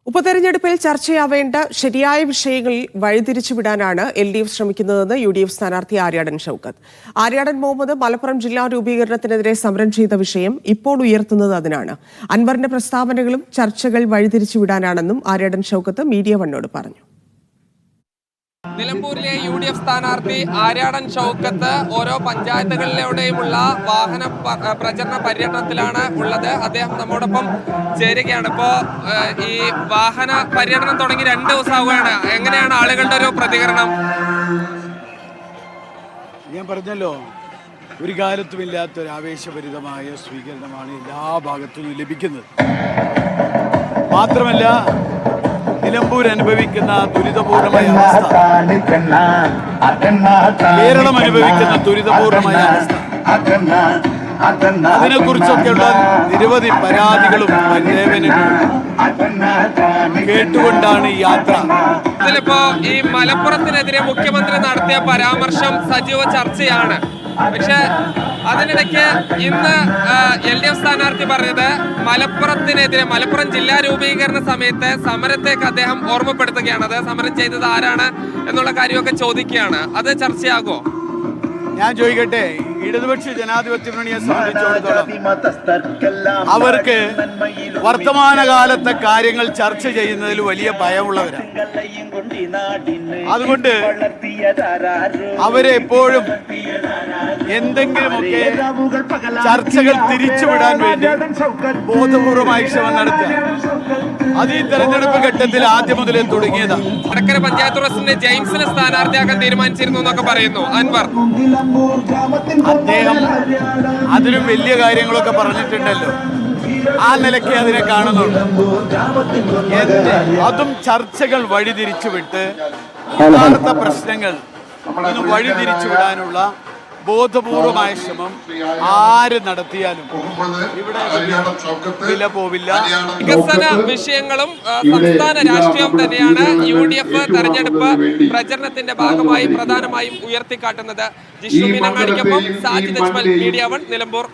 ഉപതെരഞ്ഞെടുപ്പിൽ ചർച്ചയാവേണ്ട ശരിയായ വിഷയങ്ങളിൽ വഴിതിരിച്ചുവിടാനാണ് LDF ശ്രമിക്കുന്നതെന്ന് UDF സ്ഥാനാർത്ഥി ആര്യാടൻ ഷൗക്കത്ത്. ആര്യാടൻ മുഹമ്മദ് മലപ്പുറം ജില്ലാ രൂപീകരണത്തിനെതിരെ സമരം ചെയ്ത വിഷയം ഇപ്പോൾ ഉയർത്തുന്നത് അതിനാണ്. അൻവറിന്റെ പ്രസ്താവനകളും ചർച്ചകൾ വഴിതിരിച്ചുവിടാനാണെന്നും ആര്യാടൻ ഷൗക്കത്ത് മീഡിയ വണ്ണോട് പറഞ്ഞു. നിലമ്പൂരിലെ UDF സ്ഥാനാർത്ഥി ആര്യാടൻ ഷൗക്കത്ത് ഓരോ പഞ്ചായത്തുകളിലൂടെയുമുള്ള വാഹന പ്രചരണ പര്യടനത്തിലാണ് ഉള്ളത്. അദ്ദേഹം നമ്മോടൊപ്പം ചേരുകയാണ്. ഇപ്പോൾ ഈ വാഹന പര്യടനം തുടങ്ങി 2 ദിവസമാവുകയാണ്. എങ്ങനെയാണ് ആളുകളുടെ ഒരു പ്രതികരണം? ഞാൻ പറഞ്ഞല്ലോ, ഒരു കാലത്തുമില്ലാത്തൊരു ആവേശഭരിതമായ സ്വീകരണമാണ് എല്ലാ ഭാഗത്തുനിന്നും ലഭിക്കുന്നത്. മാത്രമല്ല, നിലമ്പൂർ അനുഭവിക്കുന്ന ദുരിതപൂർണമായ അവസ്ഥ, കേരളം അനുഭവിക്കുന്ന ദുരിതപൂർണമായ അവസ്ഥ, അതിനെക്കുറിച്ചൊക്കെയുള്ള നിരവധി പരാതികളും പരിദേവനങ്ങളും കേട്ടുകൊണ്ടാണ് ഈ യാത്ര. ഇതിലിപ്പോ ഈ മലപ്പുറത്തിനെതിരെ മുഖ്യമന്ത്രി നടത്തിയ പരാമർശം സജീവ ചർച്ചയാണ്. പക്ഷെ അതിനിടയ്ക്ക് ഇന്ന് LDF സ്ഥാനാർത്ഥി പറഞ്ഞത് മലപ്പുറത്തിനെതിരെ മലപ്പുറം ജില്ലാ രൂപീകരണ സമയത്ത് സമരത്തേക്ക് അദ്ദേഹം ഓർമ്മപ്പെടുത്തുകയാണ്. അത് സമരം ചെയ്തത് ആരാണ് എന്നുള്ള കാര്യമൊക്കെ ചോദിക്കുകയാണ്. അത് ചർച്ചയാകുമോ? ഞാൻ ചോദിക്കട്ടെ, ഇടതുപക്ഷ ജനാധിപത്യ മുന്നണിയെ സംബന്ധിച്ചിടത്തോളം അവർക്ക് വർത്തമാനകാലത്തെ കാര്യങ്ങൾ ചർച്ച ചെയ്യുന്നതിൽ വലിയ ഭയമുള്ളവരാണ്. അതുകൊണ്ട് അവരെപ്പോഴും എന്തെങ്കിലുമൊക്കെ ചർച്ചകൾ തിരിച്ചുവിടാൻ വേണ്ടി ബോധപൂർവമായി ശ്രമം നടത്തുക. അത് ഈ തെരഞ്ഞെടുപ്പ് ഘട്ടത്തിൽ ആദ്യം മുതലേ തുടങ്ങിയതാണ്. വടക്കര പഞ്ചായത്ത് പ്രസിഡന്റ് ജെയിംസിനെ സ്ഥാനാർത്ഥിയാക്കാൻ തീരുമാനിച്ചിരുന്നു എന്നൊക്കെ പറയുന്നു അൻവർ. അദ്ദേഹം അതിലും വലിയ കാര്യങ്ങളൊക്കെ പറഞ്ഞിട്ടുണ്ടല്ലോ. ആ നിലയ്ക്ക് അതിനെ കാണുന്നുള്ളൂ. അതും ചർച്ചകൾ വഴിതിരിച്ചുവിട്ട് യഥാർത്ഥ പ്രശ്നങ്ങൾ വഴിതിരിച്ചുവിടാനുള്ള ബോധപൂർവമായ ശ്രമം ആര് നടത്തിയാലും ഇവിടെ വില പോവില്ല. വികസന വിഷയങ്ങളും സംസ്ഥാന രാഷ്ട്രീയവും തന്നെയാണ് UDF തെരഞ്ഞെടുപ്പ് പ്രചരണത്തിന്റെ ഭാഗമായി പ്രധാനമായും ഉയർത്തിക്കാട്ടുന്നത്. ജിഷ്ണു മീനങ്ങാടിക്കൊപ്പം സാജിദ് അജ്മൽ, മീഡിയ 1, നിലമ്പൂർ.